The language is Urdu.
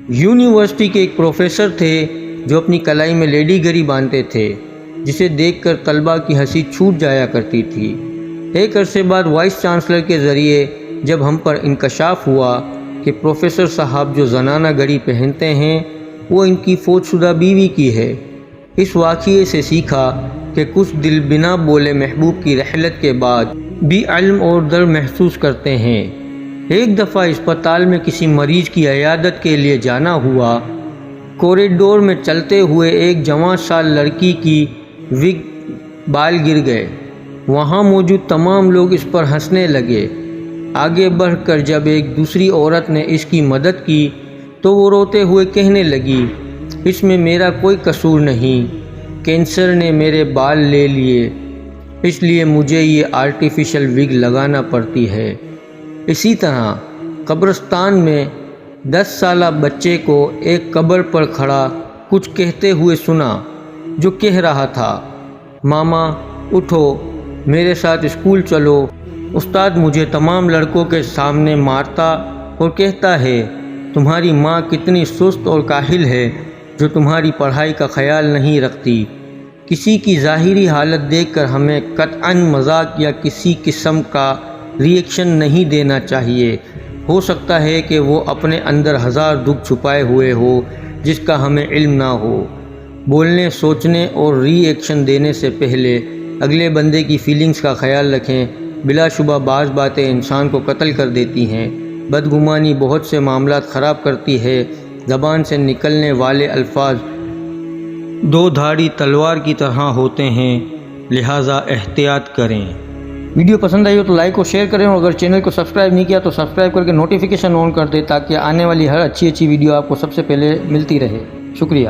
یونیورسٹی کے ایک پروفیسر تھے جو اپنی کلائی میں لیڈی گری باندھتے تھے، جسے دیکھ کر طلباء کی ہنسی چھوٹ جایا کرتی تھی۔ ایک عرصے بعد وائس چانسلر کے ذریعے جب ہم پر انکشاف ہوا کہ پروفیسر صاحب جو زنانہ گھڑی پہنتے ہیں وہ ان کی فوت شدہ بیوی کی ہے، اس واقعے سے سیکھا کہ کچھ دل بنا بولے محبوب کی رحلت کے بعد بھی علم اور درد محسوس کرتے ہیں۔ ایک دفعہ اسپتال میں کسی مریض کی عیادت کے لیے جانا ہوا۔ کوریڈور میں چلتے ہوئے ایک جوان سال لڑکی کی وگ بال گر گئے۔ وہاں موجود تمام لوگ اس پر ہنسنے لگے۔ آگے بڑھ کر جب ایک دوسری عورت نے اس کی مدد کی تو وہ روتے ہوئے کہنے لگی، اس میں میرا کوئی قصور نہیں، کینسر نے میرے بال لے لیے، اس لیے مجھے یہ آرٹیفیشل وگ لگانا پڑتی ہے۔ اسی طرح قبرستان میں 10 سالہ بچے کو ایک قبر پر کھڑا کچھ کہتے ہوئے سنا، جو کہہ رہا تھا، ماما اٹھو، میرے ساتھ اسکول چلو۔ استاد مجھے تمام لڑکوں کے سامنے مارتا اور کہتا ہے، تمہاری ماں کتنی سست اور کاہل ہے جو تمہاری پڑھائی کا خیال نہیں رکھتی۔ کسی کی ظاہری حالت دیکھ کر ہمیں قطعاً مذاق یا کسی قسم کا ری ایکشن نہیں دینا چاہیے۔ ہو سکتا ہے کہ وہ اپنے اندر ہزار دکھ چھپائے ہوئے ہو جس کا ہمیں علم نہ ہو۔ بولنے، سوچنے اور ری ایکشن دینے سے پہلے اگلے بندے کی فیلنگز کا خیال رکھیں۔ بلا شبہ بعض باتیں انسان کو قتل کر دیتی ہیں۔ بدگمانی بہت سے معاملات خراب کرتی ہے۔ زبان سے نکلنے والے الفاظ دو دھاڑی تلوار کی طرح ہوتے ہیں، لہٰذا احتیاط کریں۔ ویڈیو پسند آئی ہو تو لائک اور شیئر کریں، اور اگر چینل کو سبسکرائب نہیں کیا تو سبسکرائب کر کے نوٹیفیکیشن آن کر دیں تاکہ آنے والی ہر اچھی ویڈیو آپ کو سب سے پہلے ملتی رہے۔ شکریہ۔